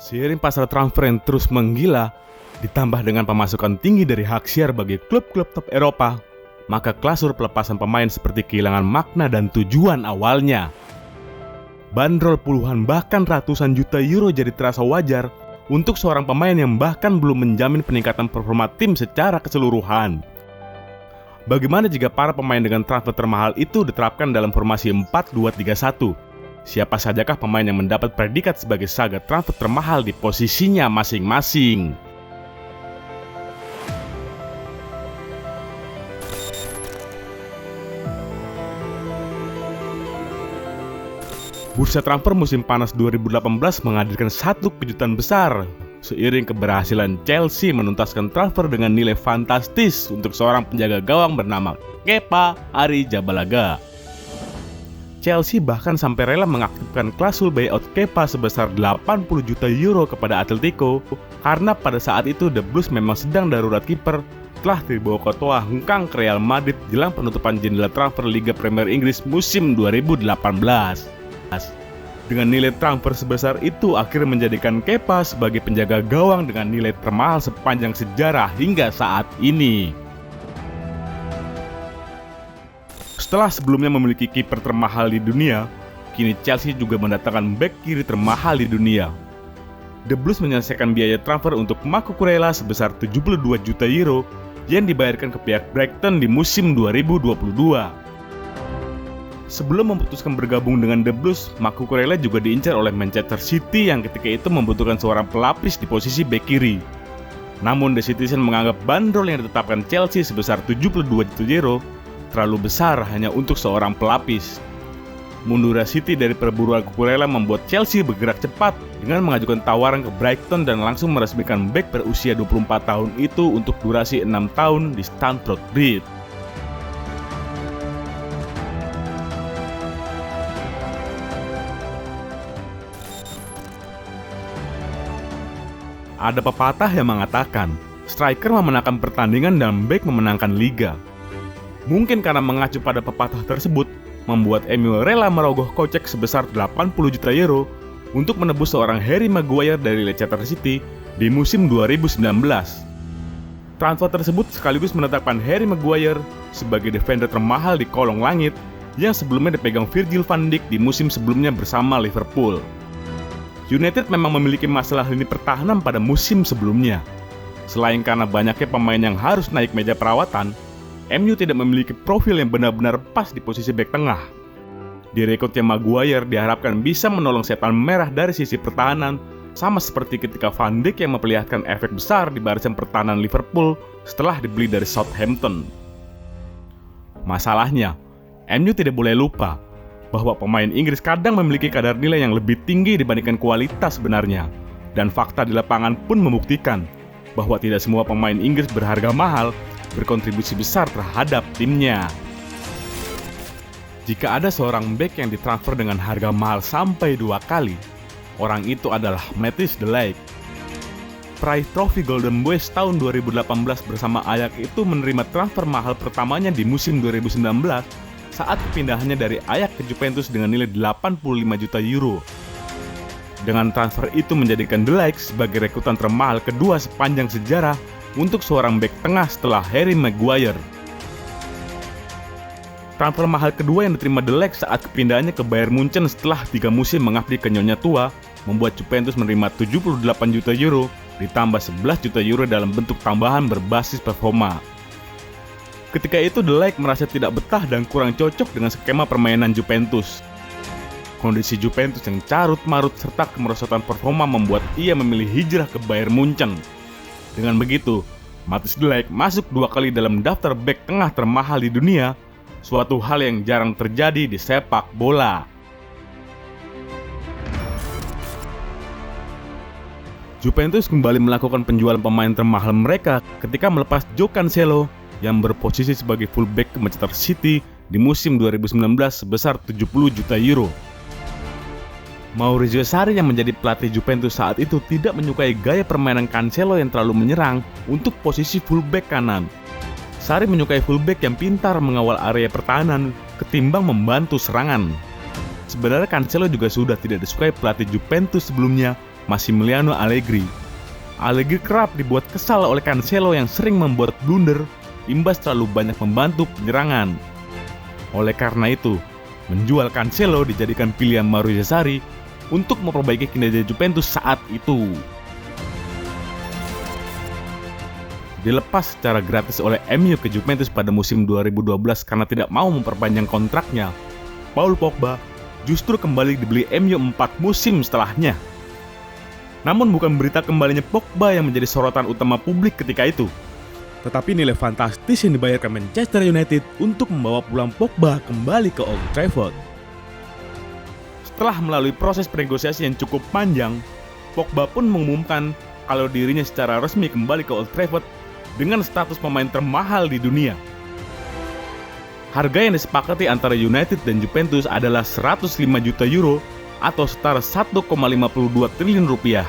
Seiring pasar transfer yang terus menggila, ditambah dengan pemasukan tinggi dari hak siar bagi klub-klub top Eropa, maka klasur pelepasan pemain seperti kehilangan makna dan tujuan awalnya. Bandrol puluhan bahkan ratusan juta euro jadi terasa wajar untuk seorang pemain yang bahkan belum menjamin peningkatan performa tim secara keseluruhan. Bagaimana jika para pemain dengan transfer termahal itu diterapkan dalam formasi 4-2-3-1? Siapa sajakah pemain yang mendapat predikat sebagai saga transfer termahal di posisinya masing-masing? Bursa transfer musim panas 2018 menghadirkan satu kejutan besar. Seiring keberhasilan Chelsea menuntaskan transfer dengan nilai fantastis untuk seorang penjaga gawang bernama Kepa Arrizabalaga. Chelsea bahkan sampai rela mengaktifkan klausul buyout Kepa sebesar 80 juta euro kepada Atletico karena pada saat itu The Blues memang sedang darurat kiper setelah dibawa Courtois hengkang ke Real Madrid jelang penutupan jendela transfer Liga Premier Inggris musim 2018. Dengan nilai transfer sebesar itu akhirnya menjadikan Kepa sebagai penjaga gawang dengan nilai termahal sepanjang sejarah hingga saat ini. Setelah sebelumnya memiliki kiper termahal di dunia, kini Chelsea juga mendatangkan bek kiri termahal di dunia. The Blues menyelesaikan biaya transfer untuk Marco Kurela sebesar 72 juta euro yang dibayarkan ke pihak Brighton di musim 2022. Sebelum memutuskan bergabung dengan The Blues, Marco Kurela juga diincar oleh Manchester City yang ketika itu membutuhkan seorang pelapis di posisi bek kiri. Namun The Citizen menganggap bandrol yang ditetapkan Chelsea sebesar 72 juta euro terlalu besar hanya untuk seorang pelapis. Mundurnya City dari perburuan Cucurella membuat Chelsea bergerak cepat dengan mengajukan tawaran ke Brighton dan langsung meresmikan bek berusia 24 tahun itu untuk durasi 6 tahun di Stamford Bridge. Ada pepatah yang mengatakan, striker memenangkan pertandingan dan bek memenangkan liga. Mungkin karena mengacu pada pepatah tersebut, membuat MU rela merogoh kocek sebesar 80 juta euro untuk menebus seorang Harry Maguire dari Leicester City di musim 2019. Transfer tersebut sekaligus menetapkan Harry Maguire sebagai defender termahal di kolong langit yang sebelumnya dipegang Virgil van Dijk di musim sebelumnya bersama Liverpool. United memang memiliki masalah lini pertahanan pada musim sebelumnya. Selain karena banyaknya pemain yang harus naik meja perawatan, MU tidak memiliki profil yang benar-benar pas di posisi bek tengah. Direkrutnya Maguire diharapkan bisa menolong setan merah dari sisi pertahanan, sama seperti ketika Van Dijk yang memperlihatkan efek besar di barisan pertahanan Liverpool setelah dibeli dari Southampton. Masalahnya, MU tidak boleh lupa bahwa pemain Inggris kadang memiliki kadar nilai yang lebih tinggi dibandingkan kualitas sebenarnya, dan fakta di lapangan pun membuktikan bahwa tidak semua pemain Inggris berharga mahal berkontribusi besar terhadap timnya. Jika ada seorang bek yang ditransfer dengan harga mahal sampai 2 kali, orang itu adalah Matthijs de Ligt. Peraih trofi Golden Boys tahun 2018 bersama Ajax itu menerima transfer mahal pertamanya di musim 2019 saat kepindahannya dari Ajax ke Juventus dengan nilai 85 juta euro. Dengan transfer itu menjadikan de Ligt sebagai rekrutan termahal kedua sepanjang sejarah untuk seorang bek tengah setelah Harry Maguire. Transfer mahal kedua yang diterima de Ligt saat kepindahannya ke Bayern Munchen setelah 3 musim mengabdi ke Nyonya Tua membuat Juventus menerima 78 juta euro ditambah 11 juta euro dalam bentuk tambahan berbasis performa. Ketika itu de Ligt merasa tidak betah dan kurang cocok dengan skema permainan Juventus. Kondisi Juventus yang carut-marut serta kemerosotan performa membuat ia memilih hijrah ke Bayern Munchen. Dengan begitu, Matthijs de Ligt masuk 2 kali dalam daftar bek tengah termahal di dunia, suatu hal yang jarang terjadi di sepak bola. Juventus kembali melakukan penjualan pemain termahal mereka ketika melepas João Cancelo yang berposisi sebagai fullback ke Manchester City di musim 2019 sebesar 70 juta euro. Maurizio Sarri yang menjadi pelatih Juventus saat itu tidak menyukai gaya permainan Cancelo yang terlalu menyerang untuk posisi fullback kanan. Sarri menyukai fullback yang pintar mengawal area pertahanan ketimbang membantu serangan. Sebenarnya Cancelo juga sudah tidak disukai pelatih Juventus sebelumnya, Massimiliano Allegri. Allegri kerap dibuat kesal oleh Cancelo yang sering membuat blunder, imbas terlalu banyak membantu penyerangan. Oleh karena itu, menjual Cancelo dijadikan pilihan Maurizio Sarri untuk memperbaiki kinerja Juventus saat itu. Dilepas secara gratis oleh MU ke Juventus pada musim 2012 karena tidak mau memperpanjang kontraknya, Paul Pogba justru kembali dibeli MU 4 musim setelahnya. Namun bukan berita kembalinya Pogba yang menjadi sorotan utama publik ketika itu, tetapi nilai fantastis yang dibayarkan Manchester United untuk membawa pulang Pogba kembali ke Old Trafford. Setelah melalui proses negosiasi yang cukup panjang, Pogba pun mengumumkan kalau dirinya secara resmi kembali ke Old Trafford dengan status pemain termahal di dunia. Harga yang disepakati antara United dan Juventus adalah 105 juta euro atau setara 1,52 triliun rupiah.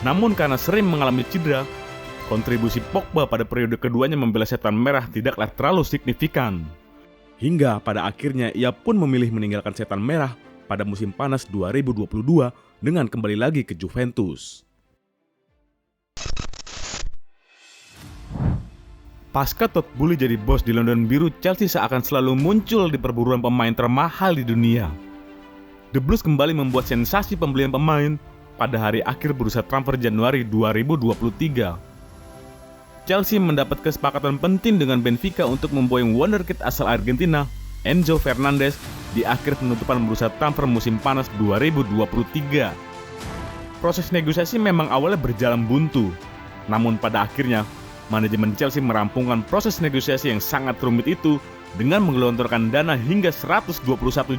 Namun karena sering mengalami cedera, kontribusi Pogba pada periode keduanya membela Setan Merah tidaklah terlalu signifikan. Hingga pada akhirnya ia pun memilih meninggalkan Setan Merah pada musim panas 2022 dengan kembali lagi ke Juventus. Pasca Todd Boehly jadi bos di London Biru, Chelsea seakan selalu muncul di perburuan pemain termahal di dunia. The Blues kembali membuat sensasi pembelian pemain pada hari akhir bursa transfer Januari 2023. Chelsea mendapat kesepakatan penting dengan Benfica untuk memboyong wonderkid asal Argentina, Enzo Fernandez, di akhir penutupan bursa transfer musim panas 2023. Proses negosiasi memang awalnya berjalan buntu, namun pada akhirnya manajemen Chelsea merampungkan proses negosiasi yang sangat rumit itu dengan menggelontorkan dana hingga 121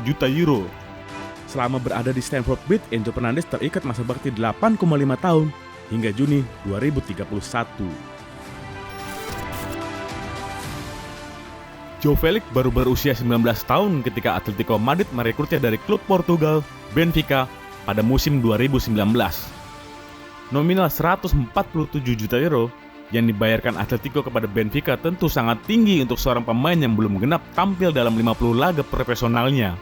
juta euro. Selama berada di Stamford Bridge, Enzo Fernandez terikat masa bakti 8,5 tahun hingga Juni 2031. João Felix baru berusia 19 tahun ketika Atletico Madrid merekrutnya dari klub Portugal, Benfica, pada musim 2019. Nominal 147 juta euro yang dibayarkan Atletico kepada Benfica tentu sangat tinggi untuk seorang pemain yang belum genap tampil dalam 50 laga profesionalnya.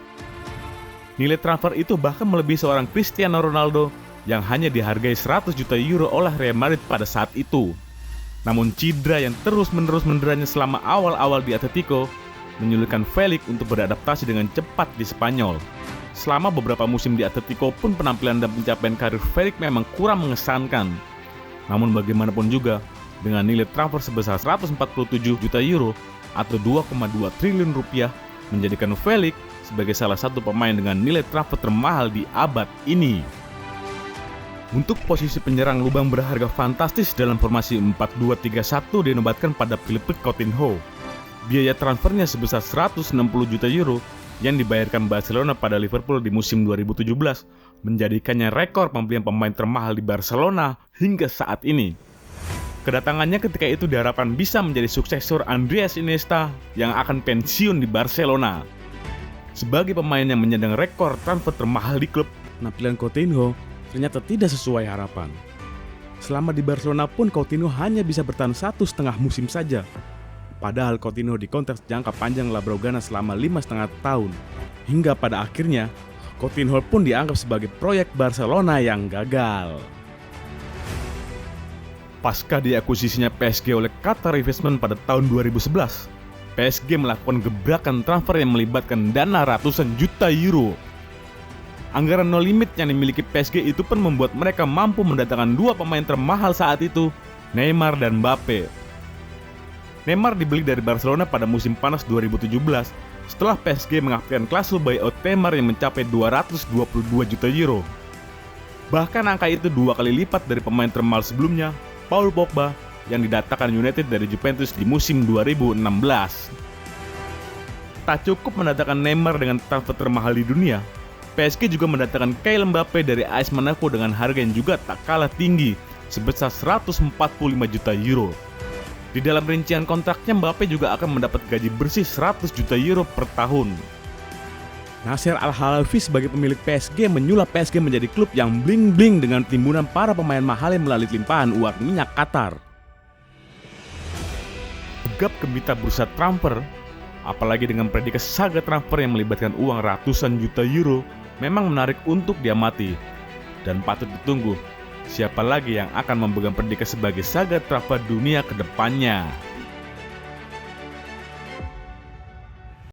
Nilai transfer itu bahkan melebihi seorang Cristiano Ronaldo yang hanya dihargai 100 juta euro oleh Real Madrid pada saat itu. Namun cedera yang terus-menerus menderanya selama awal-awal di Atletico menyulitkan Felix untuk beradaptasi dengan cepat di Spanyol. Selama beberapa musim di Atletico pun penampilan dan pencapaian karir Felix memang kurang mengesankan. Namun bagaimanapun juga, dengan nilai transfer sebesar 147 juta euro atau 2,2 triliun rupiah menjadikan Felix sebagai salah satu pemain dengan nilai transfer termahal di abad ini. Untuk posisi penyerang lubang berharga fantastis dalam formasi 4-2-3-1 dinobatkan pada Philippe Coutinho. Biaya transfernya sebesar 160 juta euro yang dibayarkan Barcelona pada Liverpool di musim 2017 menjadikannya rekor pembelian pemain termahal di Barcelona hingga saat ini. Kedatangannya ketika itu diharapkan bisa menjadi suksesor Andreas Iniesta yang akan pensiun di Barcelona. Sebagai pemain yang menyandang rekor transfer termahal di klub, penampilan Coutinho ternyata tidak sesuai harapan. Selama di Barcelona pun Coutinho hanya bisa bertahan 1,5 musim saja. Padahal Coutinho dikontrak jangka panjang La Blaugrana selama 5,5 tahun. Hingga pada akhirnya, Coutinho pun dianggap sebagai proyek Barcelona yang gagal. Pasca diakuisisinya PSG oleh Qatar Investment pada tahun 2011, PSG melakukan gebrakan transfer yang melibatkan dana ratusan juta euro. Anggaran no limit yang dimiliki PSG itu pun membuat mereka mampu mendatangkan dua pemain termahal saat itu, Neymar dan Mbappe. Neymar dibeli dari Barcelona pada musim panas 2017 setelah PSG mengaktifkan klausul buyout Neymar yang mencapai 222 juta euro. Bahkan angka itu 2 kali lipat dari pemain termahal sebelumnya, Paul Pogba, yang didatangkan United dari Juventus di musim 2016. Tak cukup mendatangkan Neymar dengan transfer termahal di dunia, PSG juga mendatangkan Kylian Mbappe dari AS Monaco dengan harga yang juga tak kalah tinggi, sebesar 145 juta euro. Di dalam rincian kontraknya, Mbappe juga akan mendapat gaji bersih 100 juta euro per tahun. Nasser Al-Khelaifi sebagai pemilik PSG menyulap PSG menjadi klub yang bling-bling dengan timbunan para pemain mahal yang melalui limpahan uang minyak Qatar. Gegap gempita bursa transfer, apalagi dengan predikat saga transfer yang melibatkan uang ratusan juta euro, memang menarik untuk diamati. Dan patut ditunggu, siapa lagi yang akan memegang predikat sebagai saga transfer dunia ke depannya.